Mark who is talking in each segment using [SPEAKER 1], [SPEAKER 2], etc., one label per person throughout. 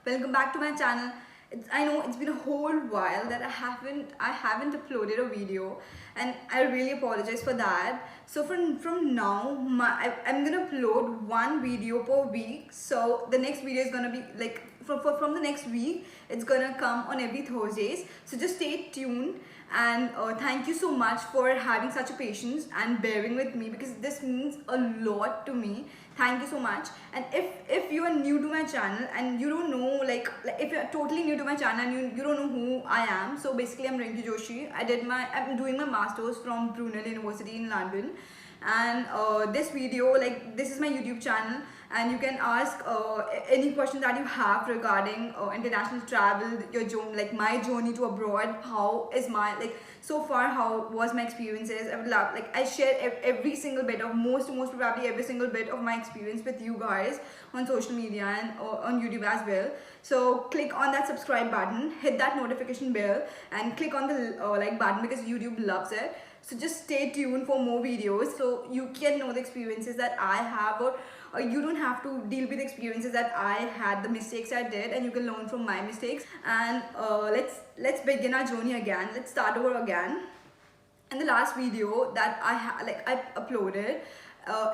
[SPEAKER 1] welcome back to my channel. I know it's been a whole while that I haven't uploaded a video, and I really apologize for that. So from now, I'm gonna upload one video per week. So the next video is gonna be like from the next week. It's gonna come on every Thursdays. So just stay tuned. And thank you so much for having such a patience and bearing with me, because this means a lot to me. Thank you so much. And if you are new to my channel and you don't know, like if you're totally new to my channel and you don't know who I am, so basically I'm Rinkijoshiuk. I'm doing my masters from Brunel University in London. And this video, like, this is my YouTube channel, and you can ask any question that you have regarding international travel, your journey, like my journey to abroad. How is my, like, so far, how was my experiences? I would love, like, I share every single bit of most probably every single bit of my experience with you guys on social media and on YouTube as well. So click on that subscribe button, hit that notification bell, and click on the like button, because YouTube loves it. So just stay tuned for more videos, so you can know the experiences that I have, or you don't have to deal with experiences that I had, the mistakes I did, and you can learn from my mistakes. And let's begin our journey again. Let's start over again. In the last video that I uploaded,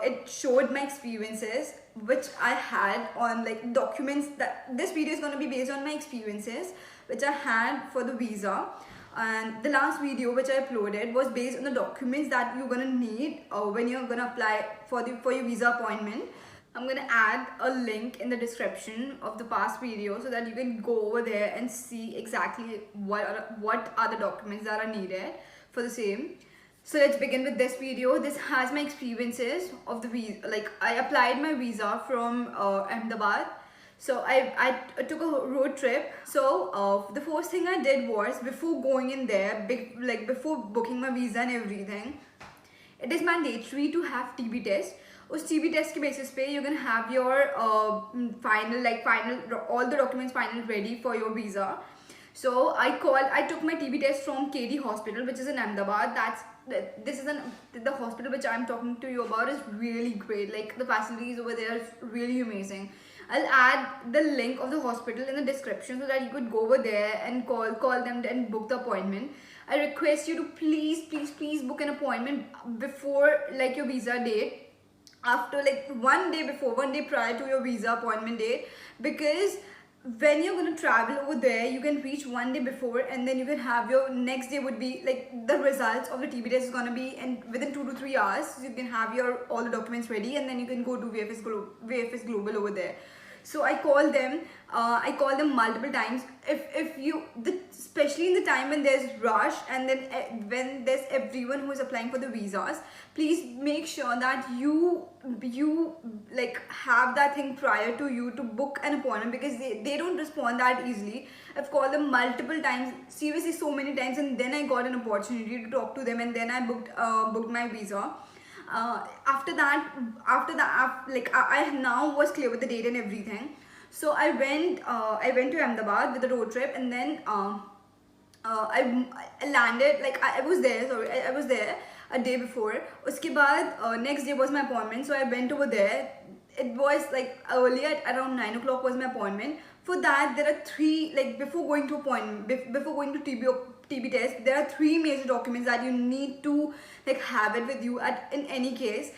[SPEAKER 1] it showed my experiences which I had on, like, documents. That this video is going to be based on my experiences which I had for the visa. And the last video which I uploaded was based on the documents that you're gonna need when you're gonna apply for your visa appointment. I'm gonna add a link in the description of the past video so that you can go over there and see exactly what are the documents that are needed for the same. So let's begin with this video. This has my experiences of the visa. Like, I applied my visa from Ahmedabad. So I took a road trip. So the first thing I did was, before going in there, before booking my visa and everything, it is mandatory to have TB test. उस TB test के basis पे you're gonna have your final all the documents final ready for your visa. So I took my TB test from KD Hospital, which is in Ahmedabad. The hospital which I'm talking to you about is really great. Like, the facilities over there is really amazing. I'll add the link of the hospital in the description so that you could go over there and call them and book the appointment. I request you to please book an appointment before, like, your visa date. After, like, one day prior to your visa appointment date, because when you're going to travel over there, you can reach one day before, and then you can have your next day would be, like, the results of the TB test is going to be, and within 2 to 3 hours you can have your all the documents ready, and then you can go to VFS Global over there. So I call them multiple times. Especially in the time when there's rush, and then when there's everyone who is applying for the visas, please make sure that you like have that thing prior to you to book an appointment, because they don't respond that easily. I've called them multiple times, seriously so many times, and then I got an opportunity to talk to them, and then I booked my visa. After that, like, I now was clear with the date and everything. So I went to Ahmedabad with a road trip, and then I landed, like, I was there a day before. Uske baad, next day was my appointment, so I went over there. It was, like, early at around 9 o'clock was my appointment. For that, there are three, like, before going to TB test, there are 3 major documents that you need to, like, have it with you in any case.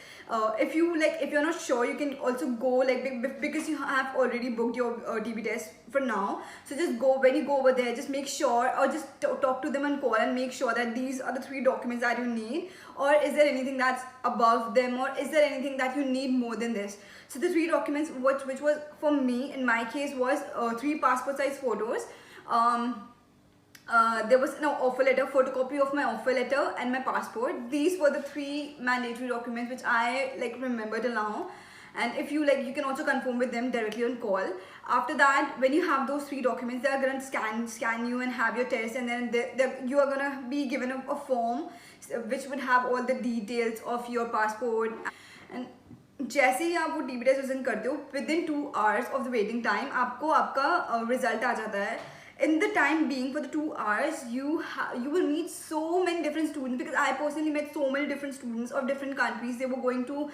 [SPEAKER 1] If you're not sure, you can also go, like, because you have already booked your TB test for now. So just go, when you go over there, just make sure, or just talk to them and call and make sure that these are the 3 documents that you need, or is there anything that's above them, or is there anything that you need more than this. So the 3 documents which was for me in my case was 3 passport size photos. There was an offer letter, photocopy of my offer letter, and my passport. These were the 3 mandatory documents which I, like, remember till now. And if you like, you can also confirm with them directly on call. After that, when you have those 3 documents, they are going to scan you and have your test, and then you are going to be given a form which would have all the details of your passport. And जैसे ही आप वो TB test करते हो, within 2 hours of the waiting time आपको आपका result आ जाता है. in the time being for the 2 hours, you will meet so many different students, because I personally met so many different students of different countries. They were going to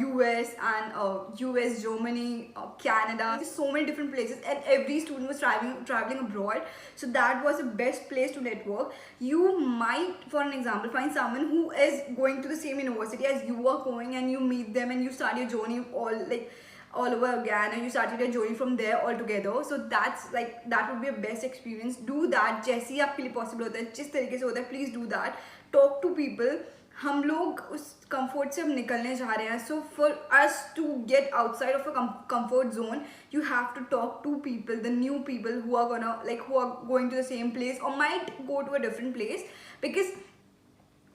[SPEAKER 1] US and US, Germany, Canada, so many different places, and every student was traveling abroad. So that was the best place to network. You might, for an example, find someone who is going to the same university as you are going, and you meet them and you start your journey all over again, and you started your journey from there all together. So that's like, that would be a best experience. Do that. जैसे ही आपके लिए possible होता है, जिस तरीके से होता है, please do that. Talk to people. हम लोग उस comfort से अब निकलने जा रहे हैं. So for us to get outside of a comfort zone, you have to talk to people, the new people who are going to the same place or might go to a different place, because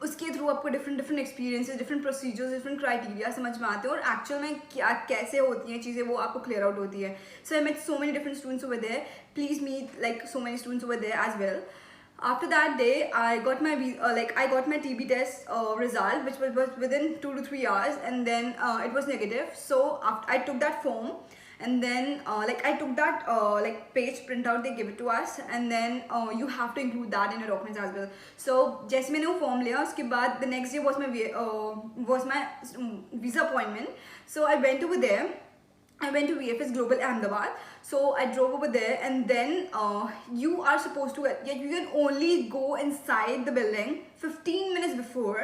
[SPEAKER 1] उसके through आपको different experiences, different procedures, different criteria समझ में आते हैं, और actual में क्या कैसे होती हैं चीज़ें, वो आपको क्लियर आउट होती है. So I met so many different students over there. Please meet like so many students over there as well. After that day, I got my TB test result, which was within 2 to 3 hours, and then it was negative. So after I took that form, and then I took that page printout they give it to us, and then you have to include that in your documents as well. So जैसे मैंने वो form लिया, उसके बाद the next day was my visa appointment. So I went over there. I went to VFS Global Ahmedabad. So I drove over there, and then you are supposed to you can only go inside the building 15 minutes before.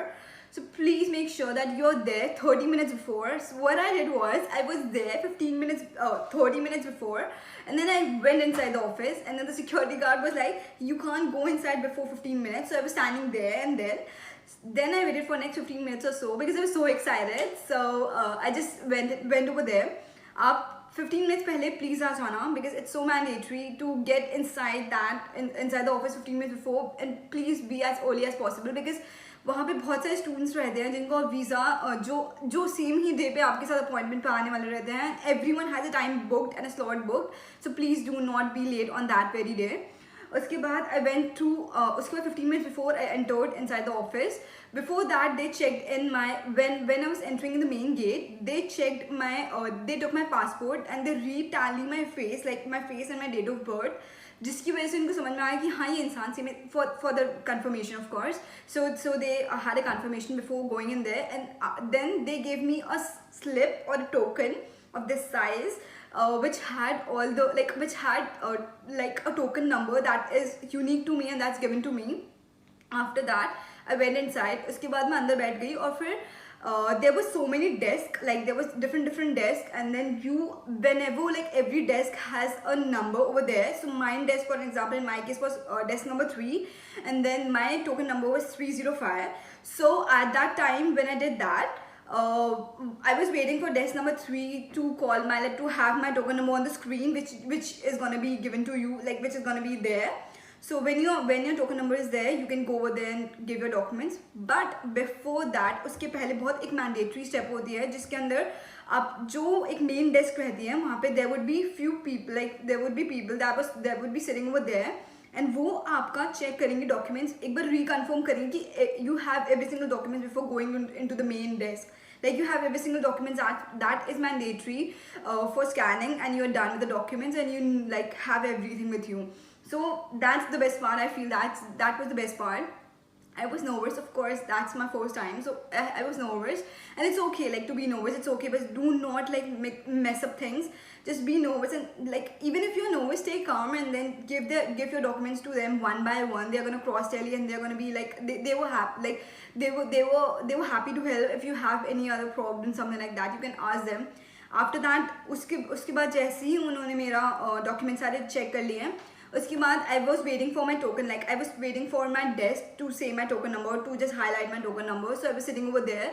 [SPEAKER 1] So please make sure that you're there 30 minutes before. So what I did was, I was there 30 minutes before, and then I went inside the office, and then the security guard was like, you can't go inside before 15 minutes. So I was standing there, and then I waited for next 15 minutes or so, because I was so excited. So I just went over there. आप 15 minutes पहले please आ जाना, because it's so mandatory to get inside the office 15 minutes before, and please be as early as possible, because वहाँ पे बहुत सारे students रहते हैं जिनको वीज़ा जो सेम ही डे पे आपके साथ अपॉइंटमेंट पे आने वाले रहते हैं. Everyone has a time booked and a slot booked. So please do not be late on that very day. उसके बाद I went through उसके बाद 15 minutes before I entered inside the office. Before that, they checked in my when I was entering in the main gate, they checked they took my passport, and they retally my face and my date of birth, जिसकी वजह से उनको समझ में आया कि हाँ ये इंसान से for the confirmation of course. So they had a confirmation before going in there, and then they gave me a slip or a token of this size, which had a token number that is unique to me, and that's given to me. After that, I went inside. उसके बाद मैं अंदर बैठ गई, और फिर there was so many desks, there was different desks, and then whenever every desk has a number over there. So my desk, for example, in my case was desk number 3, and then my token number was 305. So at that time when I did that, I was waiting for desk number 3 to call to have my token number on the screen, which is gonna be given to you, which is gonna be there. So when your token number is there, you can go over there and give your documents. But before that, उसके पहले बहुत एक mandatory step होती है, जिसके अंदर आप जो एक main desk रहती है, वहाँ पे there would be few people, there would be people that would be sitting over there, and वो आपका check करेंगे documents, एक बार reconfirm करेंगे कि you have every single document before going into the main desk. You have every single document that is mandatory for scanning, and you're done with the documents, and you have everything with you. So that's the best part. I feel that was the best part. I was nervous, of course. That's my first time, so I was nervous, and it's okay to be nervous. It's okay, but do not mess up things. Just be nervous, and even if you're nervous, stay calm, and then give your documents to them one by one. They're gonna cross tell you, and they're gonna be they were happy they were happy to help. If you have any other problem, something like that, you can ask them. After that, उसके बाद जैसे ही उन्होंने मेरा document सारे check कर लिए, उसके बाद I was waiting for my token, I was waiting for my desk to say my token number, to just highlight my token number. So I was sitting over there.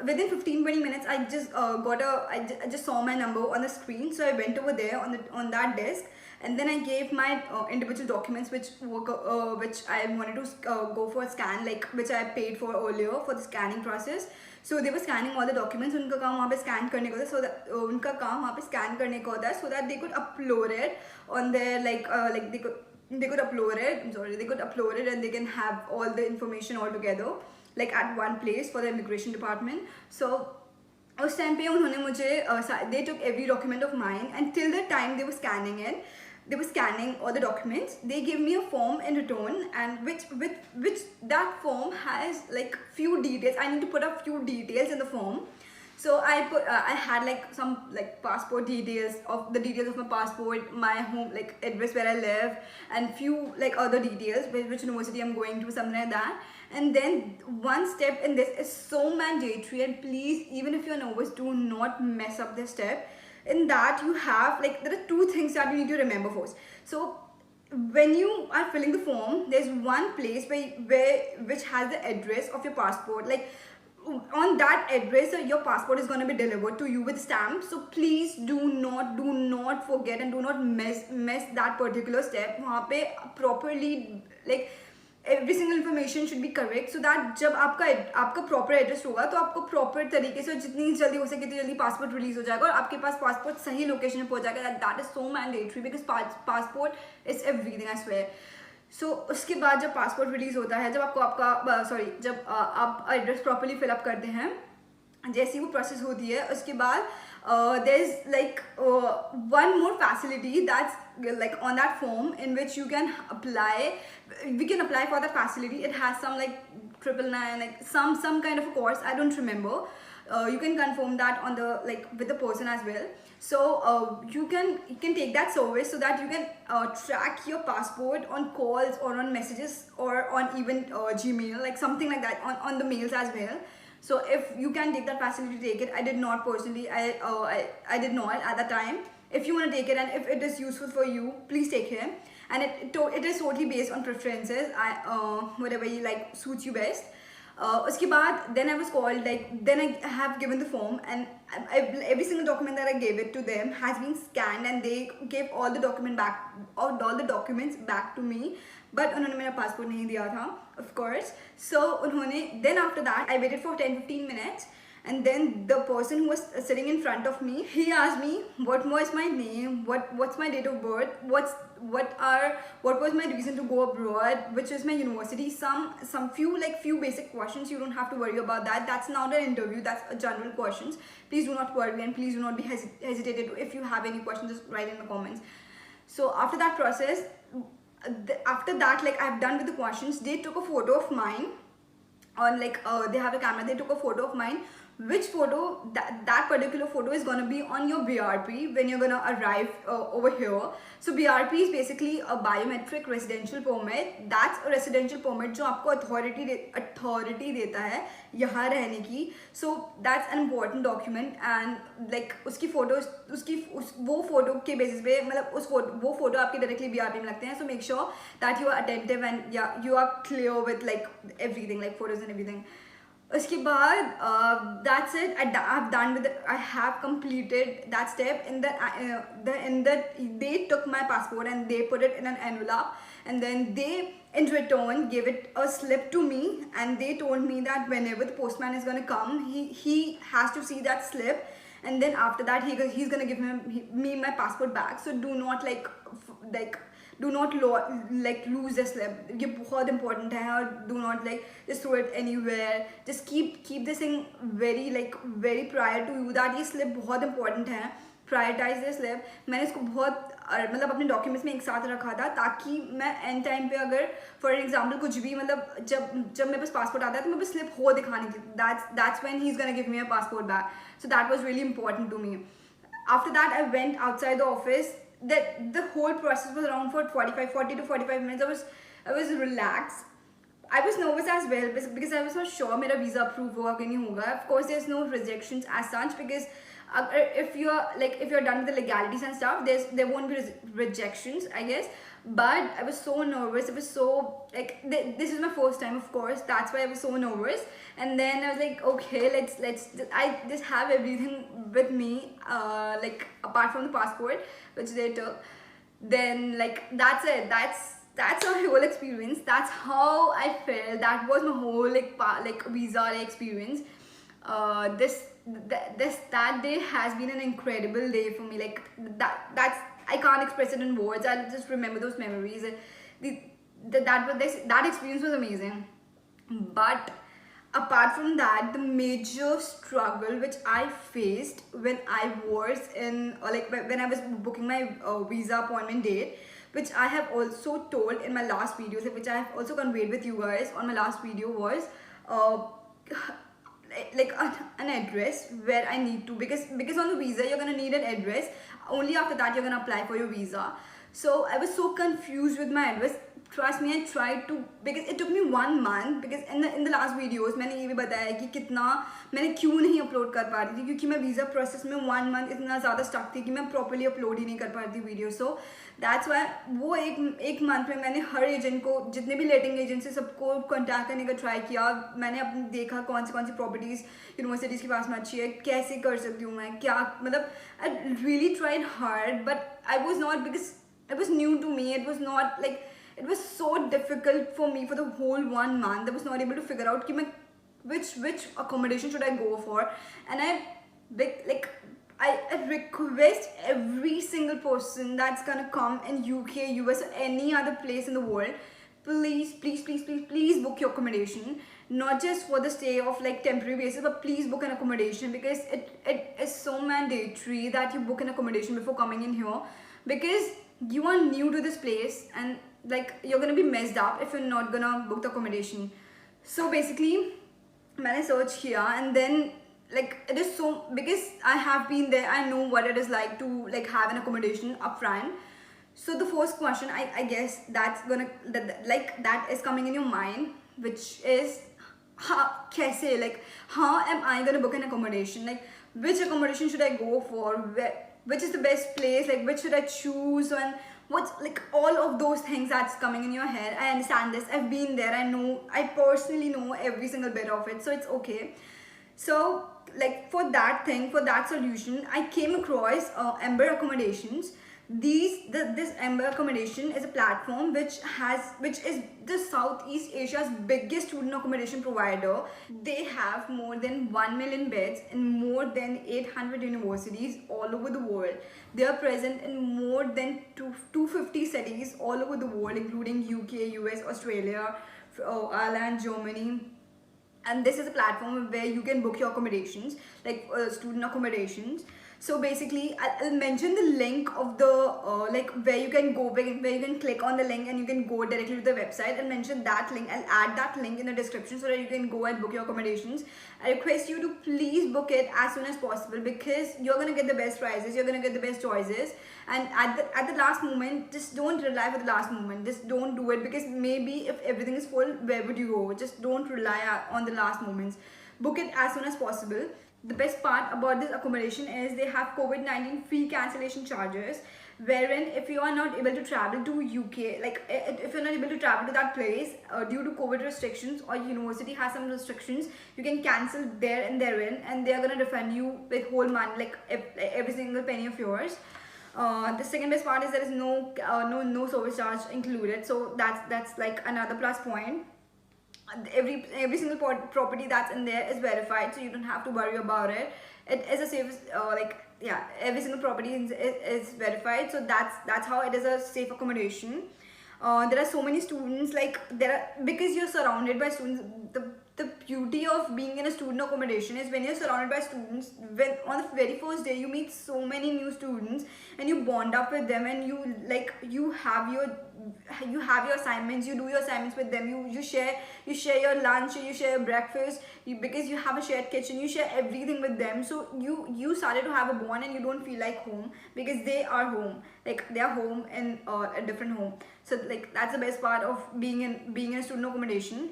[SPEAKER 1] Within 15-20 minutes, I just saw my number on the screen. So I went over there on that desk, and then I gave my individual documents which I wanted to go for a scan, which I paid for earlier for the scanning process. So they were scanning all the documents. उनका काम वहाँ पे scan करने का होता है, so that उनका काम वहाँ पे scan करने का होता है, so that they could upload it on their they could upload it, and they can have all the information all together at one place for the immigration department. So उस time पे उन्होंने मुझे they took every document of mine, and till the time they were scanning it, they were scanning all the documents. They gave me a form in return, and which that form has like few details. I need to put up few details in the form. So I had like some like passport details, of the details of my passport, my home like address where I live, and few like other details, which university I'm going to, something like that. And then one step in this is so mandatory, and please, even if you're nervous, do not mess up this step. In that, you have like, there are two things that you need to remember first. So when you are filling the form, there's one place which has the address of your passport. Like on that address, your passport is going to be delivered to you with stamp. So please do not forget, and do not mess that particular step. वहाँ पे properly like every single information should be correct, so that जब आपका proper address होगा, तो आपको proper तरीके से जितनी जल्दी हो सके तो जल्दी passport release हो जाएगा, और आपके पास passport सही location में पहुंच जाएगा. That is so mandatory, because passport is everything, I swear. So उसके बाद जब passport release होता है, जब आप address properly fill up करते हैं, जैसी वो process होती है, उसके बाद there's like one more facility that's like on that form, in which you can apply. We can apply for that facility. It has some like 999, like some kind of a course, I don't remember. You can confirm that on the like with the person as well. So you can take that service, so that you can track your passport on calls or on messages or on even Gmail, like something like that, on the mails as well. So if you can take that facility, take it. I did not personally. I did not at that time. If you want to take it, and if it is useful for you, please take it. And it is totally based on preferences. Whatever you like suits you best. Uske baad, then I was called, like, then I have given the form, and every single document that I gave it to them has been scanned, and they gave all the documents back to me. But उन्होंने मेरा passport नहीं दिया था, of course. So then after that, I waited for 10-15 minutes. And then the person who was sitting in front of me, he asked me what was my name, what's my date of birth, what was my reason to go abroad, which is my university, some few basic questions. You don't have to worry about that. That's not an interview, that's a general questions. Please do not worry, and please do not be hesitated. If you have any questions, just write in the comments. So after that process, after that, like, I've done with the questions. They took a photo of mine on like they have a camera. They took a photo of mine. Which photo, that particular photo is going to be on your BRP when you're going to arrive over here. So BRP is basically a biometric residential permit. That's a residential permit जो आपको authority देता है यहाँ रहने की. So that's an important document, and like उसकी photos, वो photo के basis पे, मतलब वो photo आपके directly BRP में लगते हैं. So make sure that you are attentive, and yeah, you are clear with like everything, like photos and everything. उसके बाद that's it. I've done with it. I have completed that step. In that they took my passport and they put it in an envelope, and then they in return gave it a slip to me, and they told me that whenever the postman is gonna come, he has to see that slip, and then after that he's gonna give me my passport back. So do not do not lose the slip. ये बहुत important है, और do not like just throw it anywhere. Just keep this thing very prior to you, that ये slip बहुत important है. Prioritize this slip. मैंने इसको बहुत मतलब अपने documents में एक साथ रखा था, ताकि मैं end time पे अगर for example कुछ भी मतलब जब मेरे पास passport आता है, तो मेरे पास slip हो दिखाने की. That's when he's gonna give me a passport back. So that was really important to me. After that, I went outside the office. The whole process was around for 40 to 45 minutes. I was relaxed. I was nervous as well, because I was not sure मेरा visa approve होगा कि नहीं होगा. Of course, there's no rejections as such, because if you're done with the legalities and stuff, there won't be rejections, I guess. But I was so nervous. It was so like this is my first time, of course. That's why I was so nervous. And then I was like, okay, I just have everything with me, like apart from the passport, which they took. Then like that's it. That's my whole experience. That's how I felt. That was my whole like visa experience. That day has been an incredible day for me. Like that's I can't express it in words. I just remember those memories. That experience was amazing. But apart from that, the major struggle which I faced when I was in like when I was booking my visa appointment date, which I have also told in my last videos, which I have also conveyed with you guys on my last video, was uh, like an address where I need to, because on the visa you're gonna need an address. Only after that you're gonna apply for your visa. So I was so confused with my address. Trust me, I tried to, because it took me 1 month, because in the last videos मैंने ये भी बताया कि कितना मैंने क्यों नहीं upload कर पा रही थी, क्योंकि मैं वीज़ा प्रोसेस में 1 मंथ इतना ज़्यादा स्टक थी कि मैं प्रॉपर्ली अपलोड ही नहीं कर पा रही थी वीडियो. सो दैट्स वाई वो एक मंथ में मैंने हर एजेंट को, जितने भी लेटिंग एजेंट से, सबको कॉन्टैक्ट करने का ट्राई किया. मैंने अपनी देखा कौन सी प्रॉपर्टीज़ यूनिवर्सिटीज़ के पास में अच्छी है, कैसे कर सकती हूँ मैं, क्या मतलब I really tried hard, but I was not, because it was new to me. It was not like, it was so difficult for me for the whole 1 month. I was not able to figure out कि मैं which accommodation should I go for. And I request every single person that's gonna come in UK, US or any other place in the world, please book your accommodation. Not just for the stay of like temporary basis, but please book an accommodation, because it is so mandatory that you book an accommodation before coming in here, because you are new to this place and like you're gonna be messed up if you're not gonna book the accommodation. So basically मैंने search किया, and then like it is so, because I have been there, I know what it is like to like have an accommodation upfront. So the first question I guess that is coming in your mind, which is कैसे, like how am I gonna book an accommodation, like which accommodation should I go for, which is the best place, like which should I choose, and what's like all of those things that's coming in your head. I understand this, I've been there, I know, I personally know every single bit of it, so it's okay. So like for that solution, I came across Amber Accommodations. This Amber Accommodation is a platform which is the Southeast Asia's biggest student accommodation provider. They have more than 1 million beds in more than 800 universities all over the world. They are present in more than 250 cities all over the world, including UK, US, Australia, Ireland, Germany. And this is a platform where you can book your accommodations, like student accommodations. So basically I'll mention the link of the like where you can go, where you can click on the link and you can go directly to the website. I'll mention that link, I'll add that link in the description so that you can go and book your accommodations. I request you to please book it as soon as possible, because you're gonna get the best prices, you're gonna get the best choices, and at the last moment, just don't rely for the last moment. Just don't do it, because maybe if everything is full, where would you go? Just don't rely on the last moments. Book it as soon as possible. The best part about this accommodation is they have COVID-19 free cancellation charges, wherein if you are not able to travel to UK, like if you're not able to travel to that place due to COVID restrictions, or university has some restrictions, you can cancel there and therein, and they're gonna refund you with whole money, like every single penny of yours. The second best part is there is no service charge included, so that's like another plus point. Every single property that's in there is verified, so you don't have to worry about it. It is a safe every single property is verified, so that's how it is a safe accommodation. There are so many students, like because you're surrounded by students. The beauty of being in a student accommodation is when you're surrounded by students, when on the very first day you meet so many new students and you bond up with them, and you have your assignments, you do your assignments with them, you share your lunch, you share your breakfast, because you have a shared kitchen, you share everything with them. So you started to have a bond, and you don't feel like home, because they are home, like they are home in a different home. So like that's the best part of being in a student accommodation.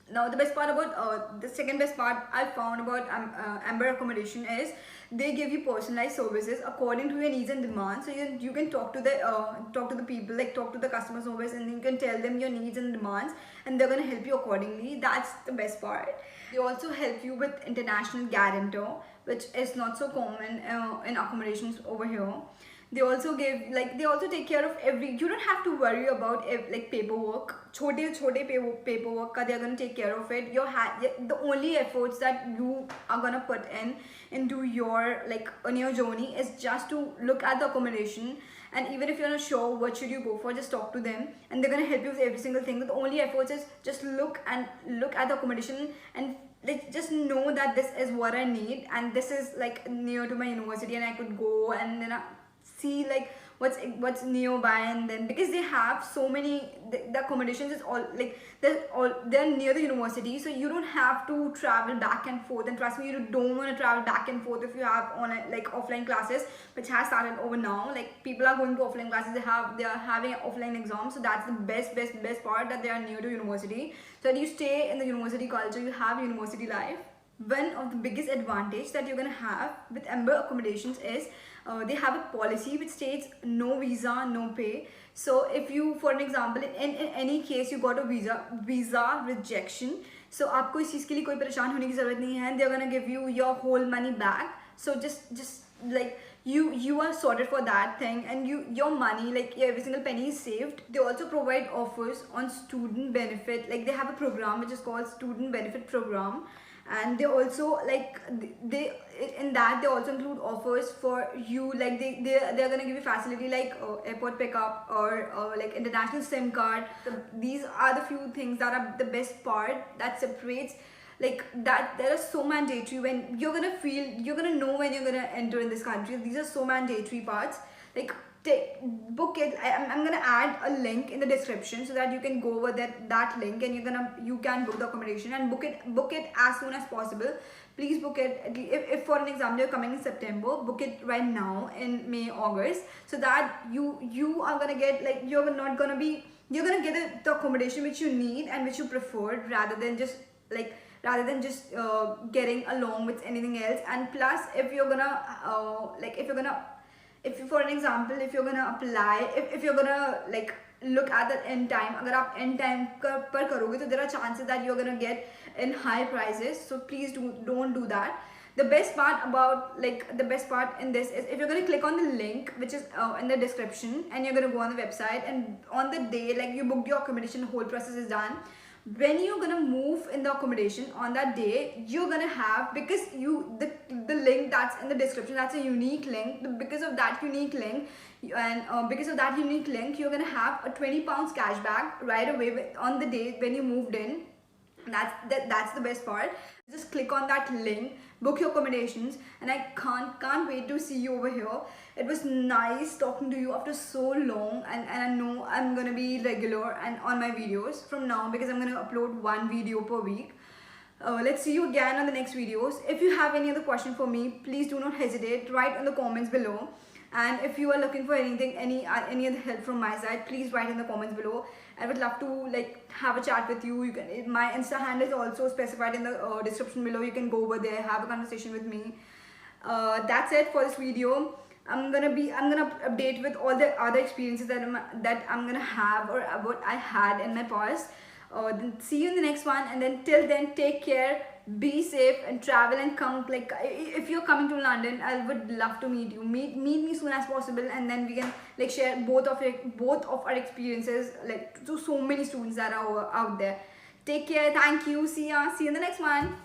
[SPEAKER 1] Now the best part about the second best part I found about Amber Accommodation is they give you personalized services according to your needs and demands. So you can talk to the people, like talk to the customer service, and you can tell them your needs and demands, and they're gonna help you accordingly. That's the best part. They also help you with international guarantor, which is not so common in accommodations over here. They also take care of you don't have to worry about like paperwork, chote paperwork ka they're gonna take care of it. The only efforts that you are gonna put into your on your journey is just to look at the accommodation And even if you're not sure what should you go for, just talk to them and they're going to help you with every single thing. But the only efforts is just look at the accommodation and like just know that this is what I need and this is like near to my university and I could go, and then see like what's nearby. And then because they have so many, the accommodations is all like they're near the university, so you don't have to travel back and forth. And trust me, you don't want to travel back and forth if you have online like offline classes, which has started over now. Like people are going to offline classes, they are having offline exams, so that's the best part, that they are near to university, so that you stay in the university culture, you have university life. One of the biggest advantage that you're gonna have with Amber Accommodations is they have a policy which states no visa, no pay. So if you, for an example, in any case you got a visa rejection, so आपको इस चीज़ के लिए कोई परेशान होने की ज़रूरत नहीं है. They're gonna give you your whole money back. So just like you are sorted for that thing, and your money, like every single penny is saved. They also provide offers on student benefit. Like they have a program which is called student benefit program, and they also like they in that they also include offers for you. Like they're gonna give you facility like airport pickup or like international SIM card. These are the few things that are the best part that separates, like that are so mandatory. When you're gonna know when you're gonna enter in this country, these are so mandatory parts. Like book it. I'm gonna add a link in the description so that you can go over that link and you can book the accommodation and book it as soon as possible. Please book it. If for an example you're coming in September, book it right now in May, August, so that you are gonna get, like you're gonna get the accommodation which you need and which you prefer, rather than just getting along with anything else. And plus, if you're gonna for an example, if you're gonna apply, if you're gonna like look at the end time, अगर आप end time पर करोगे, तो there are chances that you're gonna get in high prices. So please don't do that. The best part in this is, if you're gonna click on the link which is in the description, and you're gonna go on the website, and on the day like you booked your accommodation, the whole process is done. When you're gonna move in the accommodation on that day, you're gonna have, because the link that's in the description, that's a unique link. Because of that unique link, you're gonna have a £20 cashback right away on the day when you moved in. That's the best part. Just click on that link, book your accommodations, and I can't wait to see you over here. It was nice talking to you after so long, and I know I'm gonna be regular and on my videos from now, because I'm gonna upload one video per week. Let's see you again on the next videos. If you have any other question for me, please do not hesitate, write in the comments below. And if you are looking for anything, any other help from my side, please write in the comments below. I would love to like have a chat with you. My Insta handle is also specified in the description below. You can go over there, have a conversation with me. That's it for this video. I'm gonna update with all the other experiences that I'm gonna have, or what I had in my past. Then see you in the next one, and then till then, take care, be safe, and travel and come. Like if you're coming to London, I would love to meet you. Meet me soon as possible, and then we can like share both of our experiences, like to so many students that are out there. Take care. Thank you. See ya. See you in the next one.